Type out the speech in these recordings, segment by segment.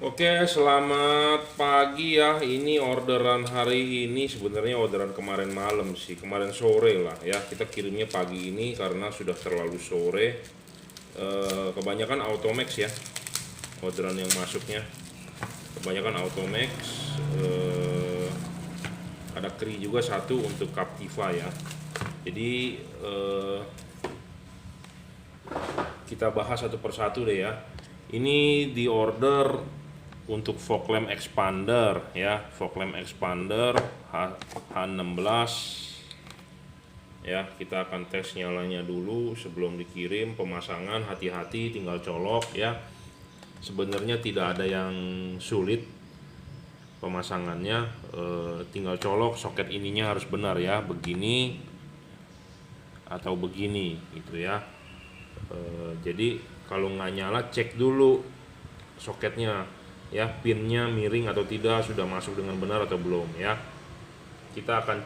Oke, selamat pagi ya. Ini orderan hari ini sebenarnya orderan kemarin malam sih, kemarin sore lah ya. Kita kirimnya pagi ini karena sudah terlalu sore. Kebanyakan Automax ya, orderan yang masuknya. Kebanyakan Automax. eh, ada Kri juga satu untuk Captiva ya. Jadi kita bahas satu persatu deh ya. Ini di order untuk fog lamp expander ya, fog lamp expander H16 ya. Kita akan tes nyalanya dulu sebelum dikirim. Pemasangan hati-hati, tinggal colok ya. Sebenarnya tidak ada yang sulit pemasangannya, tinggal colok. Soket ininya harus benar ya, begini atau begini gitu ya. Jadi kalau nggak nyala, cek dulu soketnya ya, pinnya miring atau tidak, sudah masuk dengan benar atau belum ya. Kita akan,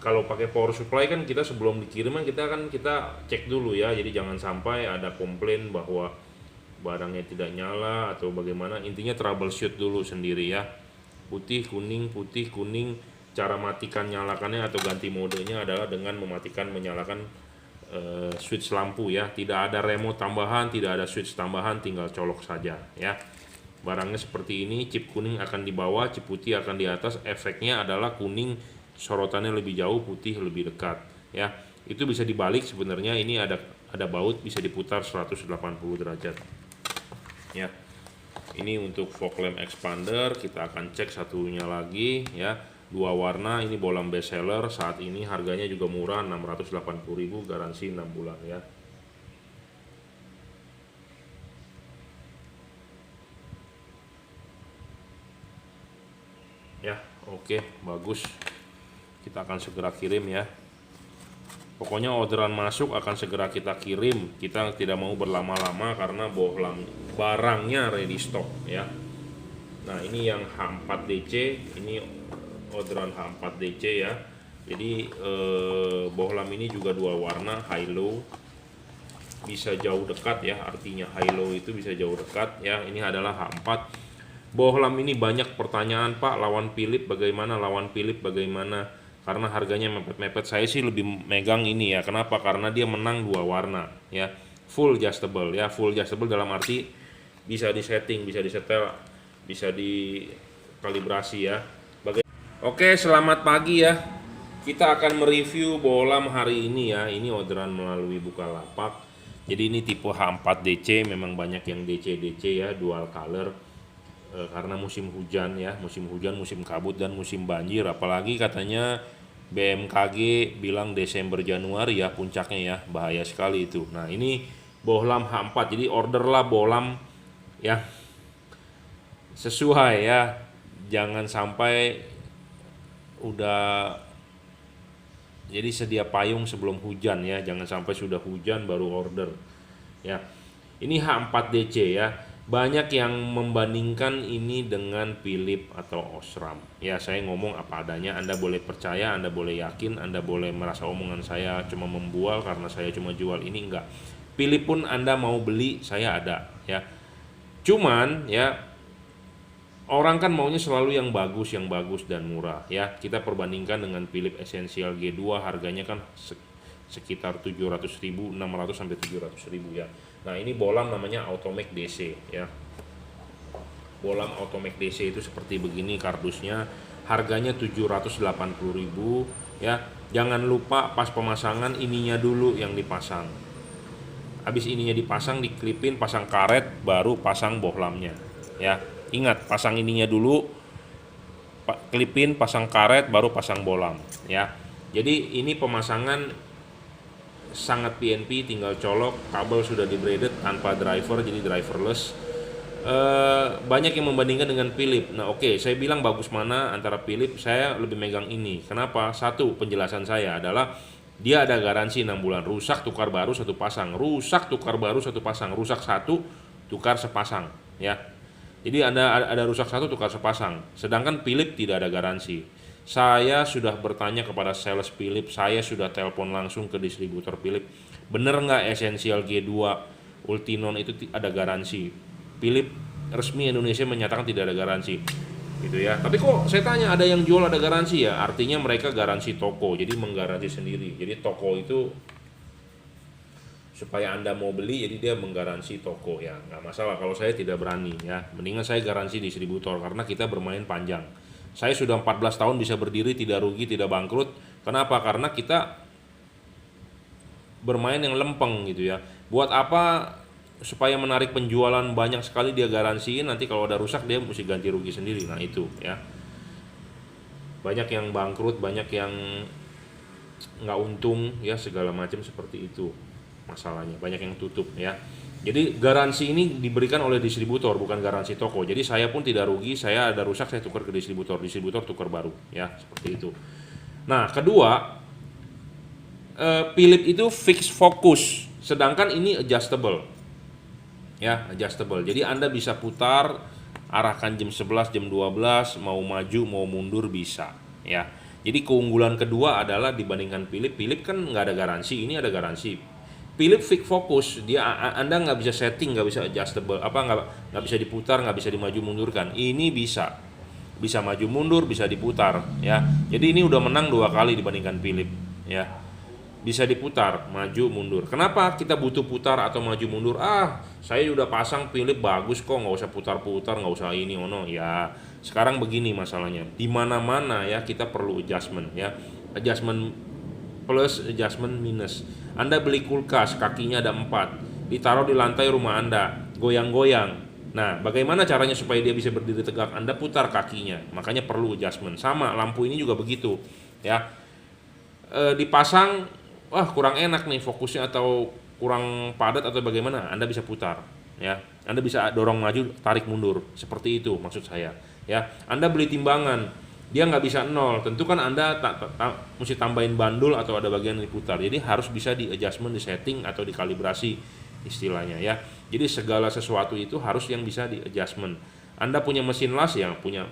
kalau pakai power supply kan kita sebelum dikiriman kita cek dulu ya. Jadi jangan sampai ada komplain bahwa barangnya tidak nyala atau bagaimana. Intinya troubleshoot dulu sendiri ya. Putih kuning. Cara matikan nyalakannya atau ganti modenya adalah dengan mematikan menyalakan switch lampu ya. Tidak ada remote tambahan, tidak ada switch tambahan, tinggal colok saja ya. Barangnya seperti ini, chip kuning akan di bawah, chip putih akan di atas. Efeknya adalah kuning sorotannya lebih jauh, putih lebih dekat ya. Itu bisa dibalik sebenarnya. Ini ada baut, bisa diputar 180 derajat ya. Ini untuk fog lamp expander. Kita akan cek satunya lagi ya. Dua warna, ini bohlam best seller. Saat ini harganya juga murah, 680.000, garansi 6 bulan ya. Ya, oke, bagus. Kita akan segera kirim ya. Pokoknya orderan masuk akan segera kita kirim. Kita tidak mau berlama-lama karena bohlam barangnya ready stock ya. Nah, ini yang H4DC, ini orderan H4DC ya. Jadi bohlam ini juga dua warna, high low, bisa jauh dekat ya. Artinya high low itu bisa jauh dekat ya. Ini adalah H4. Bohlam ini banyak pertanyaan, Pak, lawan Philip bagaimana, lawan Philip bagaimana, karena harganya mepet-mepet. Saya sih lebih megang ini ya. Kenapa? Karena dia menang dua warna ya. Full adjustable ya, full adjustable dalam arti bisa disetting, bisa disetel, bisa dikalibrasi ya. Oke, selamat pagi ya. Kita akan mereview bohlam hari ini ya. Ini orderan melalui Bukalapak. Jadi ini tipe H4DC, memang banyak yang DC-DC ya, dual color. Karena musim hujan ya, musim hujan, musim kabut dan musim banjir. Apalagi katanya BMKG bilang Desember Januari ya puncaknya ya, bahaya sekali itu. Nah, ini bohlam H4. Jadi orderlah bohlam ya sesuai ya. Jangan sampai udah, jadi sedia payung sebelum hujan ya, jangan sampai sudah hujan baru order ya. Ini H4DC ya. Banyak yang membandingkan ini dengan Philip atau Osram ya. Saya ngomong apa adanya, Anda boleh percaya, Anda boleh yakin, Anda boleh merasa omongan saya cuma membual karena saya cuma jual ini, enggak. Philip pun Anda mau beli, saya ada ya. Cuman ya, orang kan maunya selalu yang bagus dan murah ya. Kita perbandingkan dengan Philips Essential G2, harganya kan sekitar 700.000, 600 sampai 700.000 ya. Nah, ini bohlam namanya Automax DC ya. Bohlam Automax DC itu seperti begini kardusnya. Harganya 780.000 ya. Jangan lupa pas pemasangan ininya dulu yang dipasang. Habis ininya dipasang, diklipin, pasang karet, baru pasang bohlamnya ya. Ingat, pasang ininya dulu, klipin, pasang karet, baru pasang bohlam ya. Jadi ini pemasangan sangat PNP, tinggal colok. Kabel sudah di braided tanpa driver, jadi driverless. Banyak yang membandingkan dengan Philips. Nah, oke, saya bilang bagus mana antara Philips, saya lebih megang ini. Kenapa? Satu, penjelasan saya adalah dia ada garansi 6 bulan. Rusak tukar baru satu pasang, rusak tukar baru satu pasang, rusak satu tukar sepasang ya. Jadi ada rusak satu tukar sepasang. Sedangkan Philips tidak ada garansi. Saya sudah bertanya kepada sales Philips, saya sudah telepon langsung ke distributor Philips. Bener nggak Essential G2 Ultinon itu ada garansi? Philips resmi Indonesia menyatakan tidak ada garansi gitu ya. Tapi kok saya tanya ada yang jual ada garansi ya? Artinya mereka garansi toko, jadi menggaransi sendiri. Jadi toko itu supaya Anda mau beli, jadi dia menggaransi toko ya. Nggak masalah kalau saya tidak berani ya. Mendingan saya garansi distributor karena kita bermain panjang. Saya sudah 14 tahun bisa berdiri, tidak rugi, tidak bangkrut. Kenapa? Karena kita bermain yang lempeng gitu ya. Buat apa supaya menarik penjualan banyak sekali dia garansiin, nanti kalau ada rusak dia mesti ganti rugi sendiri. Nah itu ya, banyak yang bangkrut, banyak yang nggak untung ya, segala macam seperti itu masalahnya, banyak yang tutup ya. Jadi garansi ini diberikan oleh distributor, bukan garansi toko. Jadi saya pun tidak rugi, saya ada rusak saya tukar ke distributor, distributor tukar baru ya, seperti itu. Nah kedua, Philips itu fix fokus, sedangkan ini adjustable ya, adjustable. Jadi Anda bisa putar, arahkan jam 11, jam 12, mau maju, mau mundur bisa ya. Jadi keunggulan kedua adalah dibandingkan Philips kan nggak ada garansi, ini ada garansi. Philips fix fokus, dia Anda nggak bisa setting, nggak bisa adjustable, nggak bisa diputar, nggak bisa dimaju mundurkan. Ini bisa maju mundur, bisa diputar ya. Jadi ini udah menang 2 kali dibandingkan Philips ya. Bisa diputar, maju mundur. Kenapa kita butuh putar atau maju mundur? Saya udah pasang Philips bagus kok, nggak usah putar-putar, nggak usah ini ono ya. Sekarang begini masalahnya, di mana-mana ya kita perlu adjustment ya, adjustment plus, adjustment minus. Anda beli kulkas, kakinya ada 4, ditaruh di lantai rumah Anda, goyang-goyang. Nah, bagaimana caranya supaya dia bisa berdiri tegak? Anda putar kakinya, makanya perlu adjustment. Sama, lampu ini juga begitu ya. Dipasang, kurang enak nih fokusnya atau kurang padat atau bagaimana, Anda bisa putar ya. Anda bisa dorong maju, tarik mundur, seperti itu maksud saya ya. Anda beli timbangan, dia nggak bisa 0, tentu kan Anda mesti tambahin bandul atau ada bagian yang diputar. Jadi harus bisa di adjustment, di setting atau dikalibrasi istilahnya ya. Jadi segala sesuatu itu harus yang bisa di adjustment. Anda punya mesin las yang punya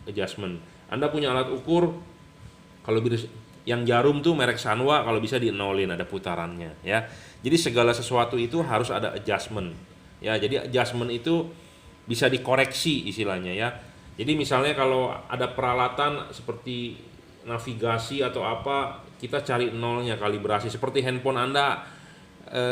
adjustment. Anda punya alat ukur, kalau yang jarum tuh merek Sanwa, kalau bisa di nolin, ada putarannya ya. Jadi segala sesuatu itu harus ada adjustment ya. Jadi adjustment itu bisa dikoreksi istilahnya ya. Jadi misalnya kalau ada peralatan seperti navigasi atau apa, kita cari nolnya, kalibrasi. Seperti handphone Anda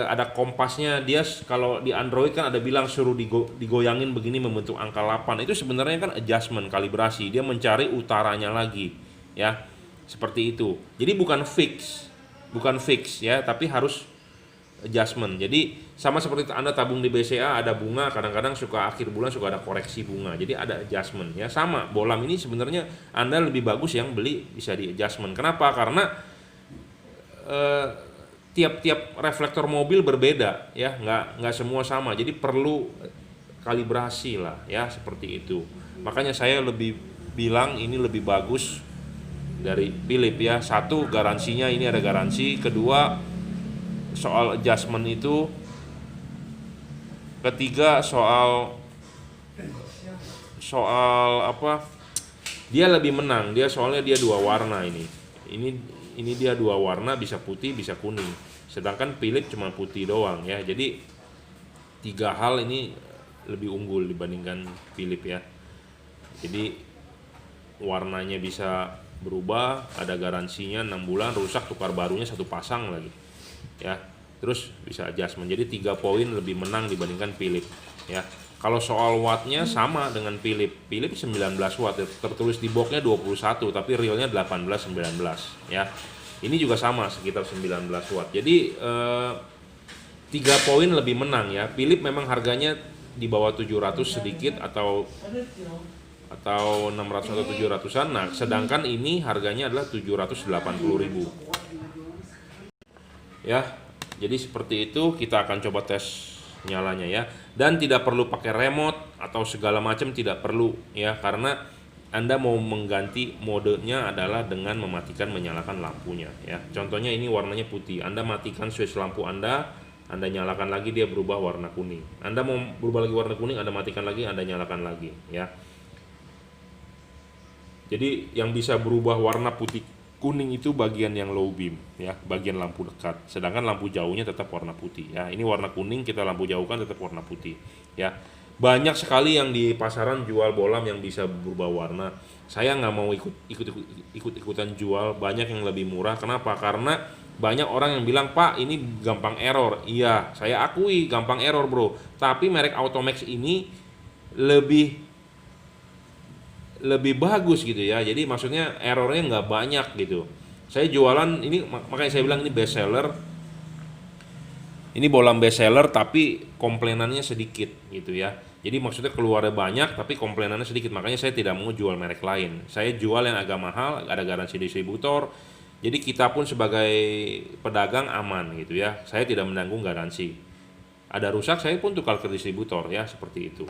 ada kompasnya, dia kalau di Android kan ada bilang suruh digoyangin begini membentuk angka 8. Itu sebenarnya kan adjustment, kalibrasi. Dia mencari utaranya lagi ya. Seperti itu. Jadi bukan fix ya, tapi harus adjustment. Jadi sama seperti Anda tabung di BCA, ada bunga, kadang-kadang suka akhir bulan suka ada koreksi bunga. Jadi ada adjustment ya. Sama, bolam ini sebenarnya Anda lebih bagus yang beli bisa di adjustment. Kenapa? Karena tiap-tiap reflektor mobil berbeda ya, nggak semua sama. Jadi perlu kalibrasi lah ya, seperti itu. Makanya saya lebih bilang ini lebih bagus dari Philips ya. Satu, garansinya ini ada garansi. Kedua, soal adjustment itu. Ketiga, soal apa? Dia lebih menang. Soalnya dia 2 warna ini. Ini dia 2 warna, bisa putih, bisa kuning. Sedangkan Philips cuma putih doang ya. Jadi 3 hal ini lebih unggul dibandingkan Philips ya. Jadi warnanya bisa berubah, ada garansinya 6 bulan, rusak tukar barunya 1 pasang lagi ya. Terus bisa adjustment. Jadi 3 poin lebih menang dibandingkan Philips ya. Kalau soal wattnya sama dengan Philips 19 watt, tertulis di boxnya 21 tapi realnya 18-19 ya. Ini juga sama sekitar 19 watt. Jadi 3 poin lebih menang ya. Philips memang harganya di bawah 700 sedikit atau 600 atau 700-an. Nah, sedangkan ini harganya adalah 780.000. Ya. Jadi seperti itu, kita akan coba tes nyalanya ya. Dan tidak perlu pakai remote atau segala macam, tidak perlu ya, karena Anda mau mengganti modenya adalah dengan mematikan menyalakan lampunya ya. Contohnya ini warnanya putih. Anda matikan switch lampu Anda nyalakan lagi, dia berubah warna kuning. Anda mau berubah lagi warna kuning, Anda matikan lagi, Anda nyalakan lagi ya. Jadi yang bisa berubah warna putih kuning itu bagian yang low beam ya, bagian lampu dekat. Sedangkan lampu jauhnya tetap warna putih ya. Ini warna kuning, kita lampu jauhkan tetap warna putih ya. Banyak sekali yang di pasaran jual bohlam yang bisa berubah warna. Saya nggak mau ikut-ikutan jual, banyak yang lebih murah. Kenapa? Karena banyak orang yang bilang, Pak, ini gampang error. Iya, saya akui gampang error, bro. Tapi merek Automax ini lebih lebih bagus gitu ya. Jadi maksudnya errornya nggak banyak gitu. Saya jualan ini, makanya saya bilang ini best seller. Ini bohlam best seller tapi komplainannya sedikit gitu ya. Jadi maksudnya keluarnya banyak tapi komplainannya sedikit. Makanya saya tidak mau jual merek lain. Saya jual yang agak mahal, ada garansi distributor. Jadi kita pun sebagai pedagang aman gitu ya. Saya tidak menanggung garansi. Ada rusak saya pun tukar ke distributor ya, seperti itu.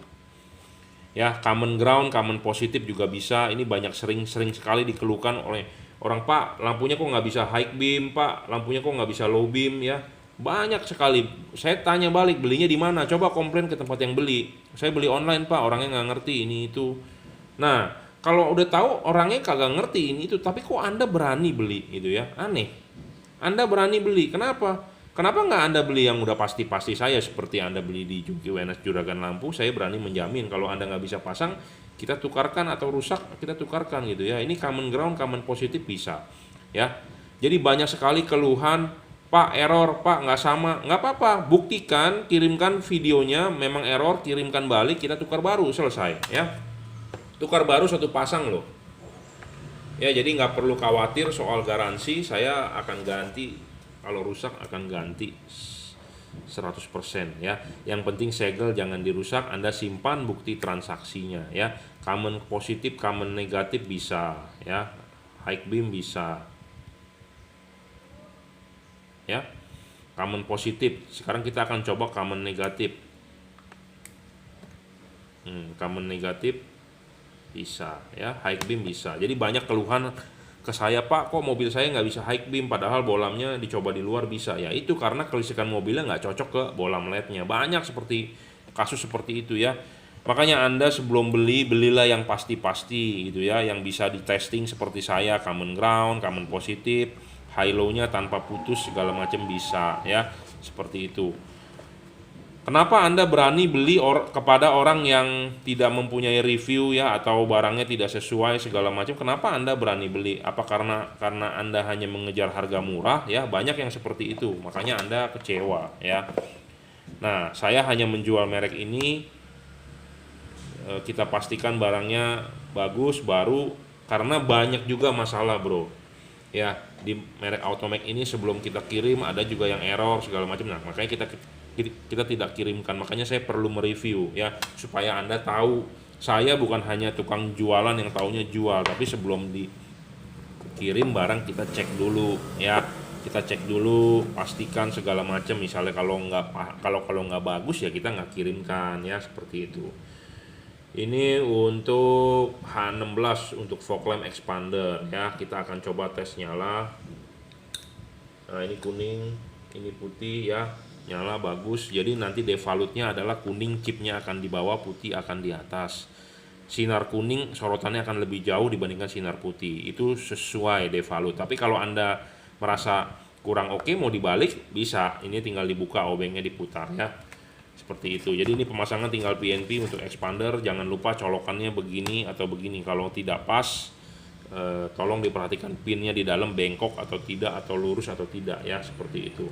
Ya, common ground, common positif juga bisa. Ini banyak sering sekali dikeluhkan oleh orang, Pak, lampunya kok nggak bisa high beam, Pak, lampunya kok nggak bisa low beam ya. Banyak sekali. Saya tanya balik, belinya di mana? Coba komplain ke tempat yang beli. Saya beli online, Pak, orangnya nggak ngerti ini itu. Nah, kalau udah tahu orangnya kagak ngerti ini itu, tapi kok Anda berani beli gitu ya? Aneh. Anda berani beli, kenapa? Kenapa nggak Anda beli yang udah pasti-pasti saya, seperti Anda beli di Juki WNS Juragan Lampu? Saya berani menjamin kalau Anda nggak bisa pasang, kita tukarkan, atau rusak kita tukarkan gitu ya. Ini common ground, common positif bisa ya. Jadi banyak sekali keluhan, Pak error, Pak nggak sama, nggak apa-apa, buktikan, kirimkan videonya, memang error, kirimkan balik, kita tukar baru, selesai ya. Tukar baru satu pasang loh ya. Jadi nggak perlu khawatir soal garansi, saya akan ganti, kalau rusak akan ganti 100% ya. Yang penting segel jangan dirusak, Anda simpan bukti transaksinya ya. Common positif, common negatif bisa ya. High beam bisa ya. Common positif. Sekarang kita akan coba common negatif. Common negatif bisa ya. High beam bisa. Jadi banyak keluhan ke saya, Pak, kok mobil saya nggak bisa high beam padahal bohlamnya dicoba di luar bisa. Ya itu karena kelistrikan mobilnya nggak cocok ke bohlam LED-nya. Banyak seperti kasus seperti itu ya. Makanya Anda sebelum beli, belilah yang pasti-pasti gitu ya, yang bisa di testing seperti saya, common ground, common positif, high low-nya tanpa putus segala macam bisa ya, seperti itu. Kenapa Anda berani beli kepada orang yang tidak mempunyai review ya, atau barangnya tidak sesuai segala macam? Kenapa Anda berani beli? Apa karena Anda hanya mengejar harga murah ya? Banyak yang seperti itu. Makanya Anda kecewa ya. Nah, saya hanya menjual merek ini, kita pastikan barangnya bagus, baru, karena banyak juga masalah, Bro. Ya, di merek Automax ini sebelum kita kirim ada juga yang error segala macam. Nah, makanya kita tidak kirimkan. Makanya saya perlu mereview ya, supaya Anda tahu saya bukan hanya tukang jualan yang taunya jual, tapi sebelum dikirim barang kita cek dulu ya. Kita cek dulu, pastikan segala macam. Misalnya kalau nggak bagus ya kita nggak kirimkan ya, seperti itu. Ini untuk H16 untuk fog lamp expander ya. Kita akan coba tes nyala. Nah, ini kuning, ini putih ya. Nyala bagus. Jadi nanti devalutnya adalah kuning, chipnya akan di bawah, putih akan di atas. Sinar kuning sorotannya akan lebih jauh dibandingkan sinar putih. Itu sesuai devalut. Tapi kalau Anda merasa kurang oke, mau dibalik bisa. Ini tinggal dibuka, obengnya diputar ya. Seperti itu. Jadi ini pemasangan tinggal PNP untuk expander. Jangan lupa colokannya begini atau begini. Kalau tidak pas, tolong diperhatikan pinnya di dalam bengkok atau tidak, atau lurus atau tidak ya, seperti itu.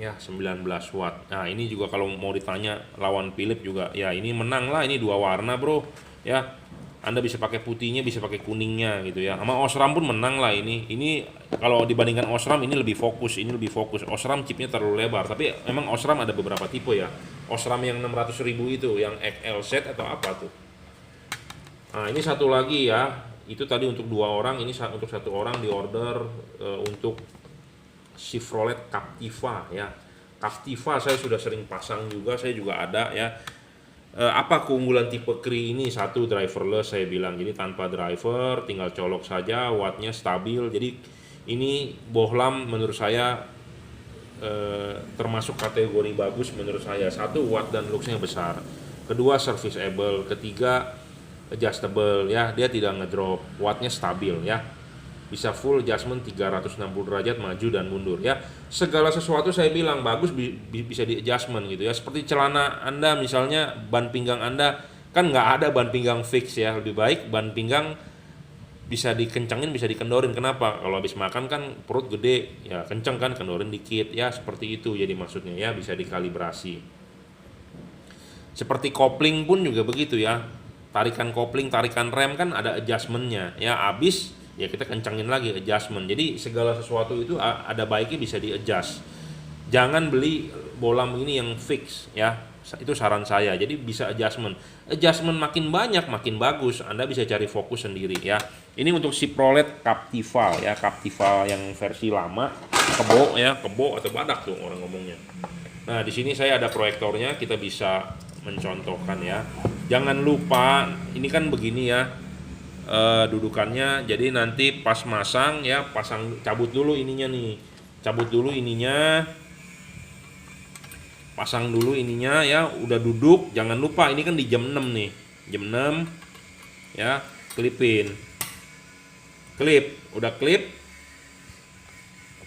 Ya, 19 watt. Nah, ini juga kalau mau ditanya lawan Philips juga, ya ini menang lah, ini dua warna, Bro. Ya, Anda bisa pakai putihnya, bisa pakai kuningnya gitu ya. Sama Osram pun menang lah ini. Ini kalau dibandingkan Osram ini lebih fokus, ini lebih fokus. Osram chipnya terlalu lebar, tapi memang Osram ada beberapa tipe ya. Osram yang 600.000 itu, yang XL set atau apa tuh. Nah, ini satu lagi ya. Itu tadi untuk dua orang, ini untuk satu orang di order untuk Chevrolet Captiva ya. Captiva saya sudah sering pasang juga, saya juga ada ya. Apa keunggulan tipe Cri ini? Satu, driverless saya bilang. Jadi tanpa driver, tinggal colok saja, wattnya stabil. Jadi ini bohlam menurut saya termasuk kategori bagus menurut saya. Satu, watt dan looksnya besar. Kedua, serviceable. Ketiga, adjustable ya, dia tidak ngedrop, wattnya stabil ya. bisa full adjustment 360 derajat maju dan mundur ya. Segala sesuatu saya bilang bagus bisa di adjustment gitu ya. Seperti celana Anda misalnya, ban pinggang Anda kan nggak ada ban pinggang fix ya. Lebih baik ban pinggang bisa dikencangin, bisa dikendorin. Kenapa? Kalau habis makan kan perut gede ya, kenceng kan, kendorin dikit ya, seperti itu jadi maksudnya ya, bisa dikalibrasi. Seperti kopling pun juga begitu ya, tarikan kopling, tarikan rem kan ada adjustmentnya ya, habis ya kita kencangin lagi adjustment. Jadi segala sesuatu itu ada baiknya bisa di adjust. Jangan beli bolam ini yang fix ya, itu saran saya. Jadi bisa adjustment makin banyak makin bagus, Anda bisa cari fokus sendiri ya. Ini untuk Chevrolet Captiva ya, Captiva yang versi lama, kebo atau badak tuh orang ngomongnya. Nah di sini saya ada proyektornya, kita bisa mencontohkan ya. Jangan lupa ini kan begini ya, dudukannya. Jadi nanti pas masang ya, cabut dulu ininya nih, pasang dulu ininya ya. Udah duduk, jangan lupa ini kan di jam 6 nih, jam 6 ya, udah klip,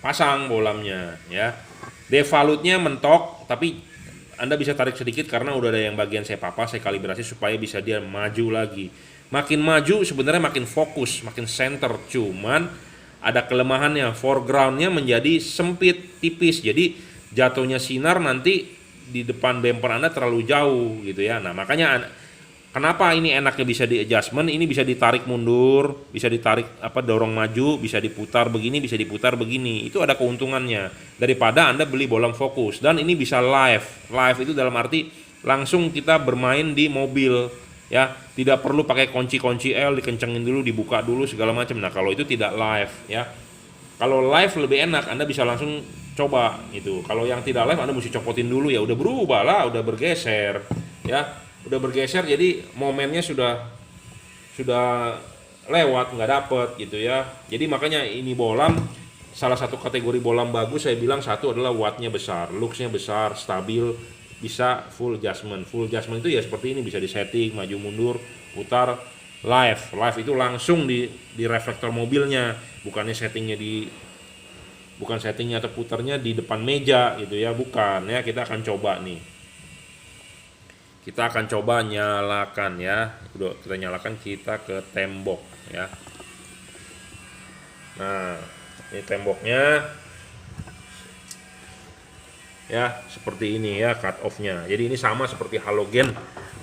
pasang bolamnya ya. Devalutnya mentok, tapi Anda bisa tarik sedikit karena udah ada yang bagian saya kalibrasi supaya bisa dia maju lagi. Makin maju sebenarnya makin fokus, makin center, cuman ada kelemahannya, foregroundnya menjadi sempit, tipis, jadi jatuhnya sinar nanti di depan bumper Anda terlalu jauh gitu ya. Nah makanya kenapa ini enaknya bisa di adjustment, ini bisa ditarik mundur, bisa ditarik dorong maju, bisa diputar begini, bisa diputar begini. Itu ada keuntungannya daripada Anda beli bolam fokus. Dan ini bisa live. Live itu dalam arti langsung kita bermain di mobil ya, tidak perlu pakai kunci L, dikencengin dulu, dibuka dulu segala macam. Nah, kalau itu tidak live ya. Kalau live lebih enak, Anda bisa langsung coba gitu. Kalau yang tidak live Anda mesti copotin dulu ya, udah berubah lah, udah bergeser ya. Udah bergeser, jadi momennya sudah lewat, nggak dapet gitu ya. Jadi makanya ini bolam, salah satu kategori bolam bagus saya bilang, satu adalah wattnya besar, looksnya besar, stabil, bisa full adjustment. Full adjustment itu ya seperti ini, bisa disetting maju mundur, putar. Live itu langsung di reflektor mobilnya, bukan settingnya atau putarnya di depan meja gitu ya, bukan ya. Kita akan coba nih. Kita akan coba nyalakan ya. Udah kita nyalakan, kita ke tembok ya. Nah, ini temboknya ya, seperti ini ya cut off-nya. Jadi ini sama seperti halogen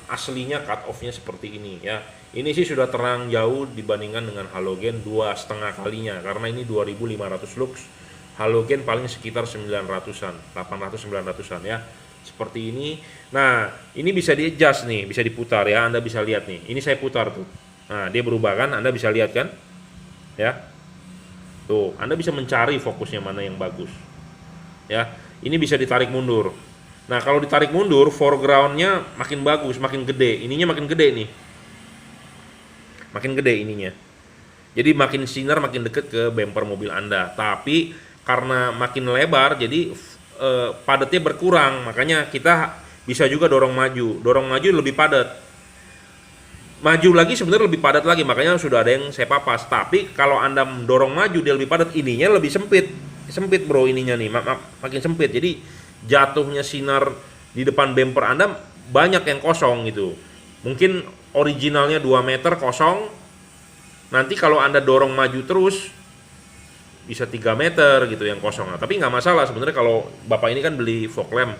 aslinya, cut off-nya seperti ini ya. Ini sih sudah terang jauh dibandingkan dengan halogen 2,5 kalinya, karena ini 2500 lux. Halogen paling sekitar 900-an, 800-900-an ya. Seperti ini. Nah, ini bisa di adjust nih, bisa diputar ya. Anda bisa lihat nih. Ini saya putar tuh. Nah, dia berubah kan? Anda bisa lihat kan? Ya. Tuh, Anda bisa mencari fokusnya mana yang bagus. Ya. Ini bisa ditarik mundur. Nah, kalau ditarik mundur, foregroundnya makin bagus, makin gede. Ininya makin gede nih. Makin gede ininya. Jadi makin sinar, makin deket ke bumper mobil Anda. Tapi karena makin lebar, jadi padatnya berkurang, makanya kita bisa juga dorong maju lebih padat, maju lagi sebenarnya lebih padat lagi, makanya sudah ada yang saya papas. Tapi kalau Anda dorong maju dia lebih padat, ininya lebih sempit bro, ininya nih makin sempit, jadi jatuhnya sinar di depan bumper Anda banyak yang kosong gitu. Mungkin originalnya 2 meter kosong, nanti kalau Anda dorong maju terus bisa 3 meter gitu yang kosong. Nah, tapi nggak masalah sebenarnya kalau Bapak ini kan beli fog lamp,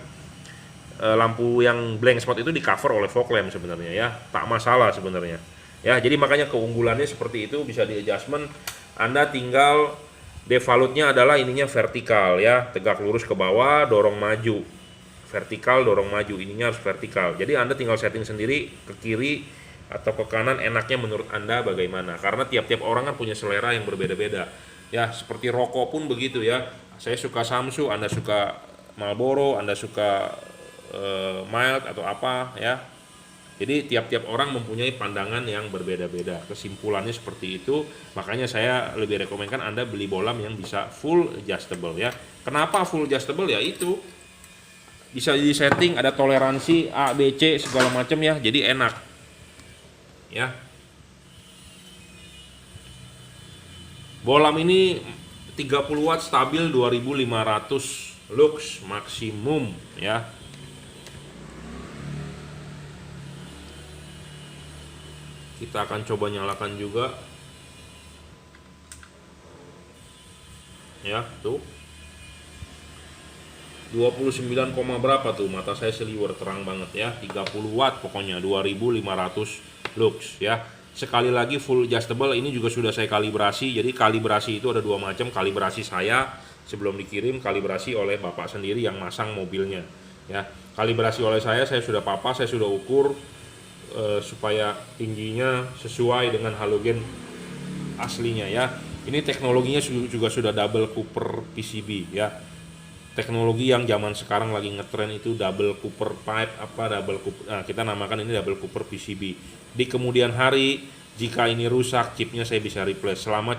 lampu yang blank spot itu di cover oleh fog lamp sebenarnya ya, tak masalah sebenarnya ya. Jadi makanya keunggulannya seperti itu, bisa di adjustment. Anda tinggal devalutnya adalah ininya vertikal ya, tegak lurus ke bawah, dorong maju, vertikal, dorong maju, ininya harus vertikal. Jadi Anda tinggal setting sendiri ke kiri atau ke kanan, enaknya menurut Anda bagaimana, karena tiap-tiap orang kan punya selera yang berbeda-beda. Ya, seperti rokok pun begitu ya. Saya suka Samsu, Anda suka Marlboro, Anda suka Mild atau apa ya. Jadi tiap-tiap orang mempunyai pandangan yang berbeda-beda. Kesimpulannya seperti itu. Makanya saya lebih rekomenkan Anda beli bolam yang bisa full adjustable ya. Kenapa full adjustable ya? Itu bisa di setting, ada toleransi A, B, C segala macam ya. Jadi enak. Ya. Bolam ini 30 watt stabil 2500 lux maksimum ya. Kita akan coba nyalakan juga. Ya, tuh. 29, berapa tuh, mata saya seliwer, terang banget ya. 30 watt pokoknya 2500 lux ya. Sekali lagi full adjustable, ini juga sudah saya kalibrasi. Jadi kalibrasi itu ada dua macam, kalibrasi saya sebelum dikirim, kalibrasi oleh bapak sendiri yang masang mobilnya ya. Kalibrasi oleh saya sudah saya sudah ukur supaya tingginya sesuai dengan halogen aslinya ya. Ini teknologinya juga sudah double Cooper PCB ya. Teknologi yang zaman sekarang lagi ngetren itu double Cooper pipe, double Cooper. Nah, kita namakan ini double Cooper PCB. Di kemudian hari jika ini rusak, chipnya saya bisa replace selama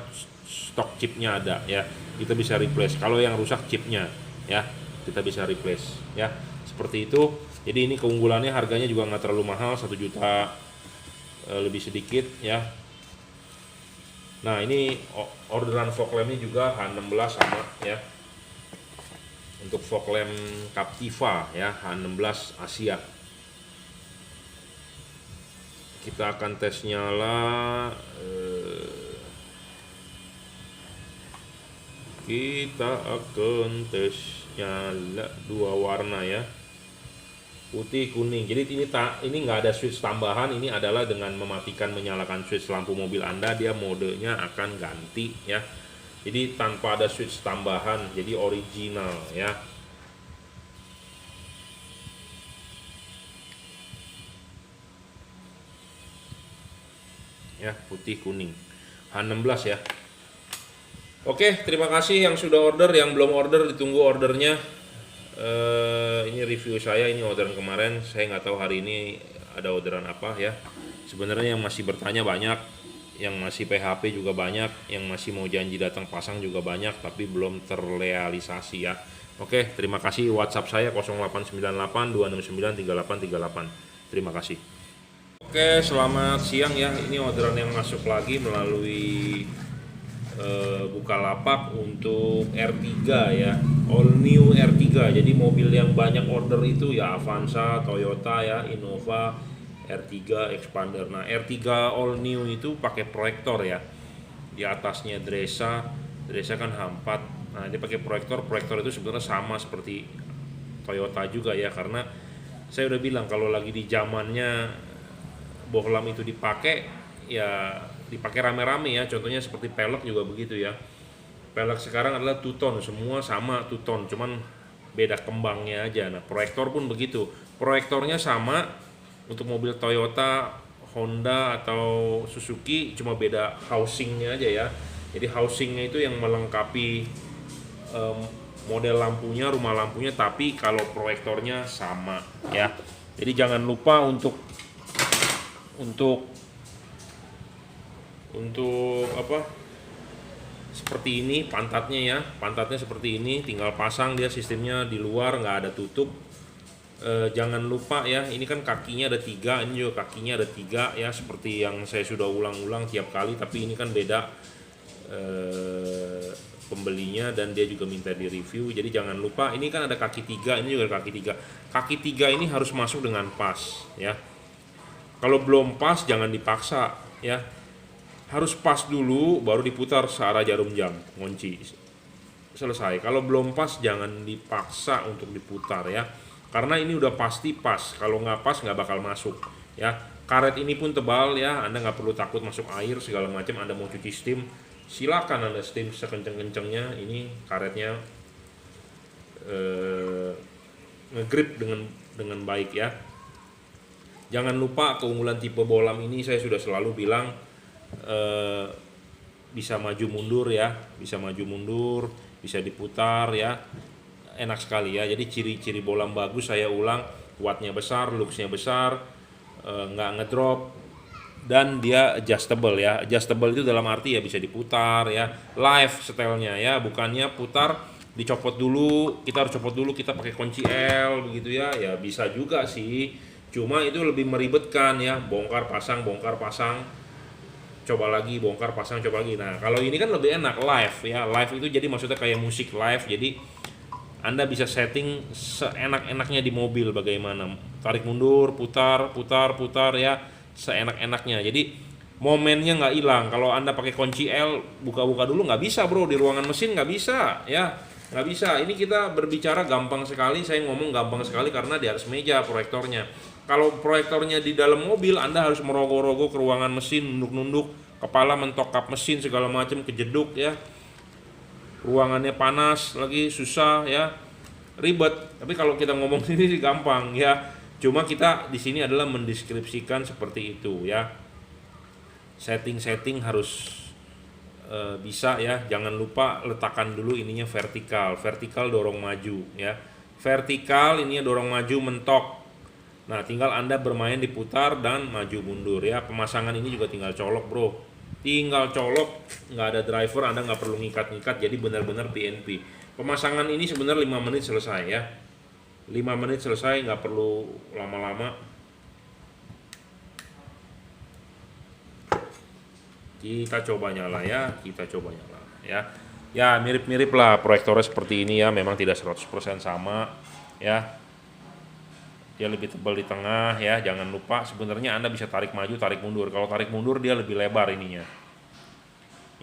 stok chipnya ada ya. Kita bisa replace. Kalau yang rusak chipnya ya, kita bisa replace ya. Seperti itu. Jadi ini keunggulannya, harganya juga nggak terlalu mahal, 1 juta lebih sedikit ya. Nah, ini orderan fog lampnya juga H16 sama ya. Untuk fog lamp Captiva ya, H16 Asia. Kita akan tes nyala. Kita akan tes nyala dua warna ya, putih kuning. Jadi ini nggak ada switch tambahan, ini adalah dengan mematikan menyalakan switch lampu mobil Anda, dia modenya akan ganti ya. Jadi tanpa ada switch tambahan, jadi original ya. Ya, putih kuning. H16 ya. Oke, terima kasih yang sudah order, yang belum order ditunggu ordernya. Ini review saya, ini orderan kemarin, saya nggak tahu hari ini ada orderan apa ya. Sebenarnya yang masih bertanya banyak, yang masih PHP juga banyak, yang masih mau janji datang pasang juga banyak, tapi belum terrealisasi ya. Oke, terima kasih. WhatsApp saya 0898 269 3838. Terima kasih. Oke, selamat siang ya. Ini orderan yang masuk lagi melalui Bukalapak untuk R3 ya, all new R3. Jadi mobil yang banyak order itu ya Avanza, Toyota ya, Innova, R3, Expander. Nah, R3 all new itu pakai proyektor ya. Di atasnya Dresa kan H4. Nah, dia pakai proyektor itu sebenarnya sama seperti Toyota juga ya, karena saya udah bilang kalau lagi di zamannya bohlam itu dipakai ya, dipakai rame-rame ya. Contohnya seperti pelek juga begitu ya. Pelek sekarang adalah two-tone, semua sama two-tone, cuman beda kembangnya aja. Nah, proyektor pun begitu. Proyektornya sama untuk mobil Toyota, Honda atau Suzuki, cuma beda housingnya aja ya. Jadi housingnya itu yang melengkapi model lampunya, rumah lampunya, tapi kalau proyektornya sama ya. Jadi jangan lupa untuk apa, seperti ini pantatnya ya, pantatnya seperti ini, tinggal pasang, dia sistemnya di luar, nggak ada tutup. Jangan lupa ya, ini kan kakinya ada 3, ini juga kakinya ada 3 ya, seperti yang saya sudah ulang-ulang tiap kali, tapi ini kan beda pembelinya dan dia juga minta di review. Jadi jangan lupa, ini kan ada kaki 3, ini juga kaki 3. Kaki 3 ini harus masuk dengan pas ya. Kalau belum pas jangan dipaksa ya. Harus pas dulu baru diputar searah jarum jam, ngunci. Selesai. Kalau belum pas jangan dipaksa untuk diputar ya. Karena ini udah pasti pas. Kalau nggak pas nggak bakal masuk ya. Karet ini pun tebal ya. Anda nggak perlu takut masuk air segala macam. Anda mau cuci steam, silakan Anda steam sekenceng-kencengnya. Ini karetnya ngegrip dengan baik ya. Jangan lupa keunggulan tipe bohlam ini, saya sudah selalu bilang bisa maju mundur ya, bisa maju mundur, bisa diputar ya, enak sekali ya. Jadi ciri-ciri bohlam bagus, saya ulang, wattnya besar, luxnya besar, nggak ngedrop, dan dia adjustable ya. Adjustable itu dalam arti ya bisa diputar ya, live setelnya ya, bukannya putar dicopot dulu, kita harus copot dulu, kita pakai kunci L begitu ya. Ya bisa juga sih, cuma itu lebih meribetkan ya, bongkar pasang coba lagi, bongkar pasang coba lagi. Nah kalau ini kan lebih enak live ya, live itu jadi maksudnya kayak musik live, jadi Anda bisa setting seenak-enaknya di mobil, bagaimana tarik mundur, putar putar putar ya, seenak-enaknya. Jadi momennya nggak hilang. Kalau Anda pakai kunci L buka-buka dulu nggak bisa bro, di ruangan mesin nggak bisa ya, nggak bisa. Ini kita berbicara gampang sekali, saya ngomong gampang sekali karena di atas meja proyektornya. Kalau proyektornya di dalam mobil, Anda harus merogoh-rogoh ke ruangan mesin, nunduk-nunduk, kepala mentok kap mesin segala macam, kejeduk ya. Ruangannya panas lagi, susah ya, ribet. Tapi kalau kita ngomong sini sih gampang ya. Cuma kita di sini adalah mendeskripsikan seperti itu ya. Setting-setting harus bisa ya. Jangan lupa letakkan dulu ininya vertikal. Vertikal dorong maju ya. Vertikal ininya dorong maju mentok. Nah, tinggal Anda bermain diputar dan maju mundur ya. Pemasangan ini juga tinggal colok, bro. Tinggal colok, nggak ada driver, Anda nggak perlu ngikat-ngikat, jadi benar-benar PNP. Pemasangan ini sebenarnya 5 menit selesai ya. 5 menit selesai, nggak perlu lama-lama. Kita coba nyala ya, kita coba nyala ya. Ya, mirip-mirip lah proyektornya seperti ini ya, memang tidak 100% sama ya. Dia lebih tebal di tengah ya. Jangan lupa sebenarnya Anda bisa tarik maju, tarik mundur. Kalau tarik mundur dia lebih lebar ininya.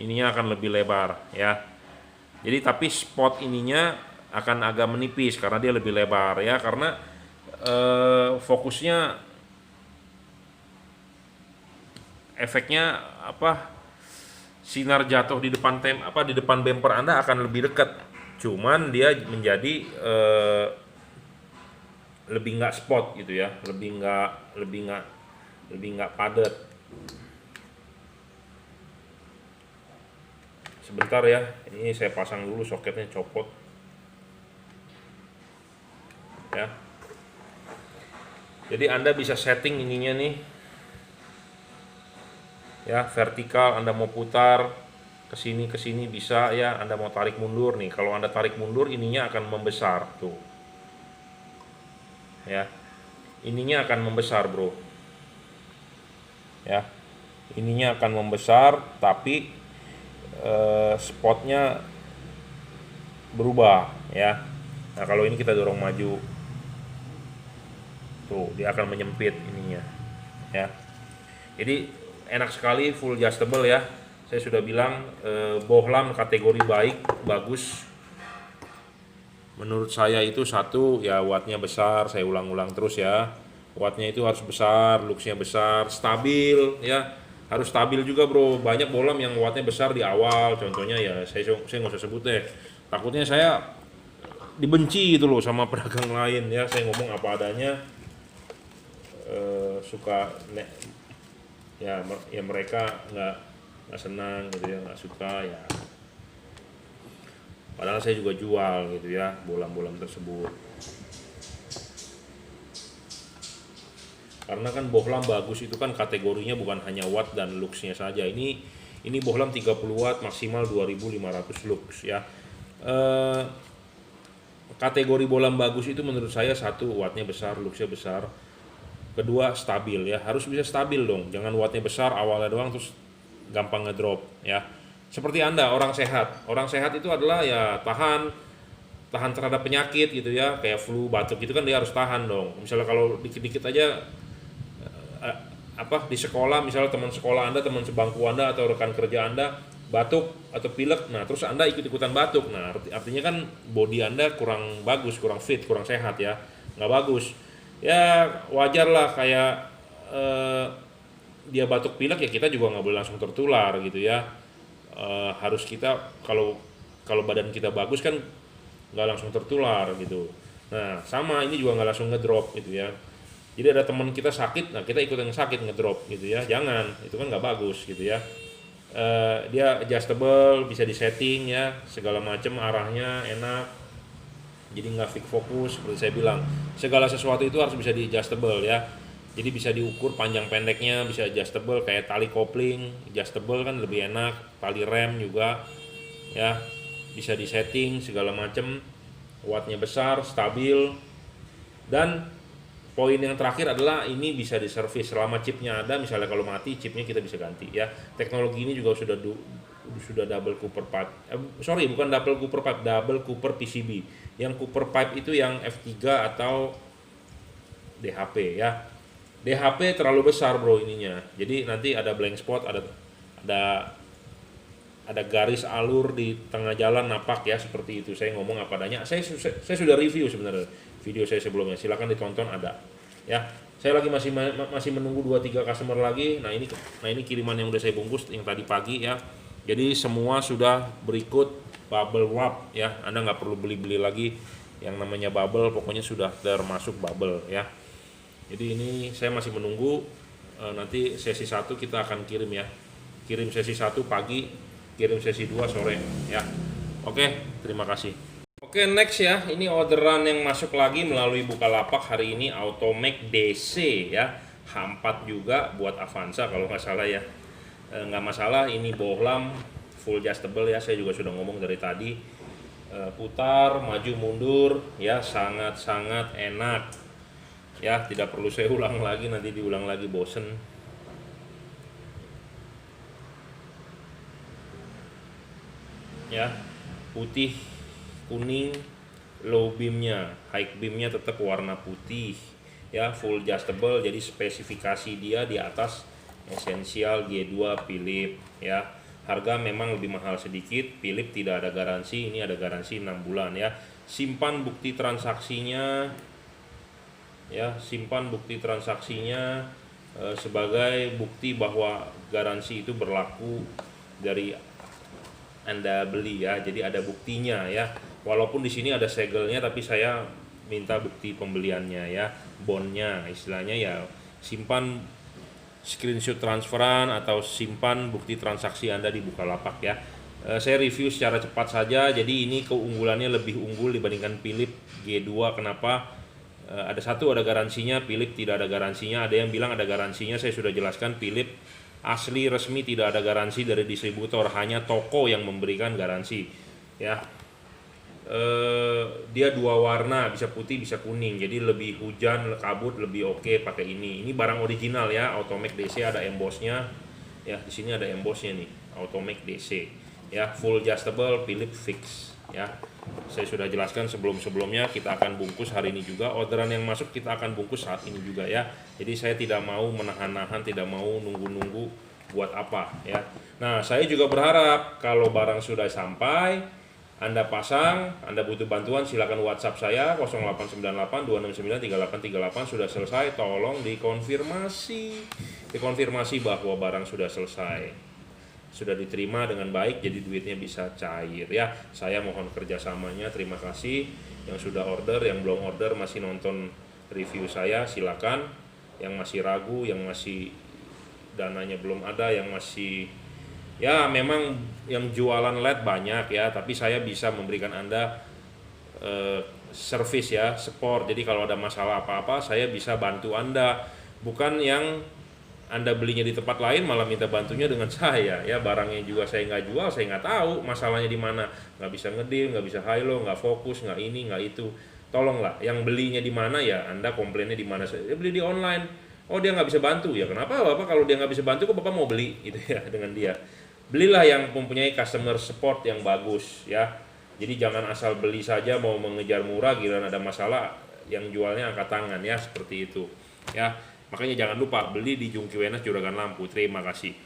Ininya akan lebih lebar ya. Jadi tapi spot ininya akan agak menipis karena dia lebih lebar ya, karena fokusnya efeknya apa, sinar jatuh di depan di depan bumper Anda akan lebih dekat. Cuman dia menjadi lebih nggak spot gitu ya, lebih nggak padat. Sebentar ya, ini saya pasang dulu soketnya, copot ya. Jadi Anda bisa setting ininya nih ya, vertikal. Anda mau putar ke sini bisa ya. Anda mau tarik mundur nih, kalau Anda tarik mundur ininya akan membesar tuh ya, ininya akan membesar bro ya, ininya akan membesar tapi spotnya berubah ya. Nah kalau ini kita dorong maju tuh, dia akan menyempit ininya ya. Jadi enak sekali, full adjustable ya. Saya sudah bilang Bohlam kategori baik, bagus. Menurut saya itu satu ya, wattnya besar, saya ulang-ulang terus ya. Wattnya itu harus besar, luxnya besar, stabil ya. Harus stabil juga bro. Banyak bohlam yang wattnya besar di awal, contohnya ya saya nggak usah sebut deh. Takutnya saya dibenci gitu loh sama pedagang lain ya. Saya ngomong apa adanya, suka ya mereka nggak senang gitu ya, nggak suka ya. Padahal saya juga jual gitu ya bohlam-bohlam tersebut. Karena kan bohlam bagus itu kan kategorinya bukan hanya watt dan luxnya saja. Ini bohlam 30 watt maksimal 2500 lux ya. Kategori bohlam bagus itu menurut saya satu, wattnya besar, luxnya besar. Kedua, stabil ya. Harus bisa stabil dong. Jangan wattnya besar awalnya doang terus gampang ngedrop ya. Seperti Anda, orang sehat. Orang sehat itu adalah ya tahan terhadap penyakit gitu ya, kayak flu, batuk gitu kan dia harus tahan dong. Misalnya kalau dikit-dikit aja di sekolah, misalnya teman sekolah Anda, teman sebangku Anda atau rekan kerja Anda batuk atau pilek, nah terus Anda ikut-ikutan batuk. Nah, artinya kan body Anda kurang bagus, kurang fit, kurang sehat ya. Nggak bagus. Ya wajar lah kayak dia batuk pilek ya, kita juga nggak boleh langsung tertular gitu ya. Harus kita kalau badan kita bagus kan nggak langsung tertular gitu. Nah sama ini juga nggak langsung ngedrop gitu ya. Jadi ada teman kita sakit, nah kita ikut yang sakit ngedrop gitu ya, jangan, itu kan nggak bagus gitu ya. Dia adjustable, bisa disetting ya, segala macam arahnya enak, jadi nggak fix fokus. Seperti saya bilang, segala sesuatu itu harus bisa di adjustable ya. Jadi bisa diukur panjang pendeknya, bisa adjustable, kayak tali kopling adjustable kan lebih enak, tali rem juga ya bisa disetting segala macam. Wattnya besar, stabil, dan poin yang terakhir adalah ini bisa diservis selama chipnya ada, misalnya kalau mati chipnya kita bisa ganti ya. Teknologi ini juga sudah double Cooper pipe. Sorry, bukan double Cooper pipe, double Cooper PCB. Yang Cooper pipe itu yang F3 atau DHP ya. DHP terlalu besar bro ininya. Jadi nanti ada blank spot, ada garis alur di tengah jalan napak ya, seperti itu. Saya ngomong apa adanya. Saya sudah review sebenarnya video saya sebelumnya. Silakan ditonton, ada. Ya. Saya lagi masih menunggu 2-3 customer lagi. Nah, ini kiriman yang udah saya bungkus yang tadi pagi ya. Jadi semua sudah berikut bubble wrap ya. Anda nggak perlu beli-beli lagi yang namanya bubble, pokoknya sudah termasuk bubble ya. Jadi ini saya masih menunggu, nanti sesi 1 kita akan kirim ya. Kirim sesi 1 pagi, kirim sesi 2 sore ya. Oke, terima kasih. Oke, next ya. Ini orderan yang masuk lagi melalui Bukalapak hari ini, Automake DC ya. H4 juga buat Avanza kalau nggak salah ya. Nggak masalah, ini bohlam full adjustable ya. Saya juga sudah ngomong dari tadi. Putar, maju mundur ya, sangat-sangat enak. Ya, tidak perlu saya ulang lagi, nanti diulang lagi bosen. Ya, putih, kuning, low beamnya, high beamnya tetap warna putih ya, full adjustable. Jadi spesifikasi dia di atas Essential G2 Philips ya. Harga memang lebih mahal sedikit, Philips tidak ada garansi, ini ada garansi 6 bulan ya. Simpan bukti transaksinya ya, simpan bukti transaksinya sebagai bukti bahwa garansi itu berlaku dari Anda beli ya. Jadi ada buktinya ya. Walaupun di sini ada segelnya, tapi saya minta bukti pembeliannya ya, bondnya istilahnya ya. Simpan screenshot transferan atau simpan bukti transaksi Anda di Bukalapak ya. Saya review secara cepat saja. Jadi ini keunggulannya lebih unggul dibandingkan Philips G2. Kenapa? Ada garansinya, Philips tidak ada garansinya. Ada yang bilang ada garansinya, saya sudah jelaskan. Philips asli resmi tidak ada garansi dari distributor, hanya toko yang memberikan garansi ya. Dia 2 warna, bisa putih bisa kuning, jadi lebih hujan kabut lebih oke pakai ini. Ini barang original ya, Automake DC, ada embossnya ya. Di sini ada embossnya nih, Automake DC ya, full adjustable Philips fix ya. Saya sudah jelaskan sebelumnya, kita akan bungkus hari ini juga. Orderan yang masuk kita akan bungkus saat ini juga ya. Jadi saya tidak mau menahan-nahan, tidak mau nunggu-nunggu buat apa ya. Nah, saya juga berharap kalau barang sudah sampai, Anda pasang, Anda butuh bantuan, silakan WhatsApp saya 0898 269 3838. Sudah selesai, tolong dikonfirmasi bahwa barang sudah selesai, sudah diterima dengan baik, jadi duitnya bisa cair ya. Saya mohon kerjasamanya. Terima kasih yang sudah order, yang belum order masih nonton review saya, silakan. Yang masih ragu, yang masih dananya belum ada, yang masih ya, memang yang jualan LED banyak ya, tapi saya bisa memberikan Anda service ya, support. Jadi kalau ada masalah apa-apa, saya bisa bantu Anda. Bukan yang Anda belinya di tempat lain malah minta bantunya dengan saya ya. Barangnya juga saya nggak jual, saya nggak tahu masalahnya di mana, nggak bisa ngedil, nggak bisa high low, nggak fokus, nggak ini nggak itu. Tolonglah, yang belinya di mana ya, Anda komplainnya di mana. Saya beli di online, oh dia nggak bisa bantu ya. Kenapa Bapak kalau dia nggak bisa bantu, kok Bapak mau beli gitu ya dengan dia? Belilah yang mempunyai customer support yang bagus ya. Jadi jangan asal beli saja mau mengejar murah, giliran ada masalah yang jualnya angkat tangan ya, seperti itu ya. Makanya jangan lupa beli di Jungki Wenas Juragan Lampu. Terima kasih.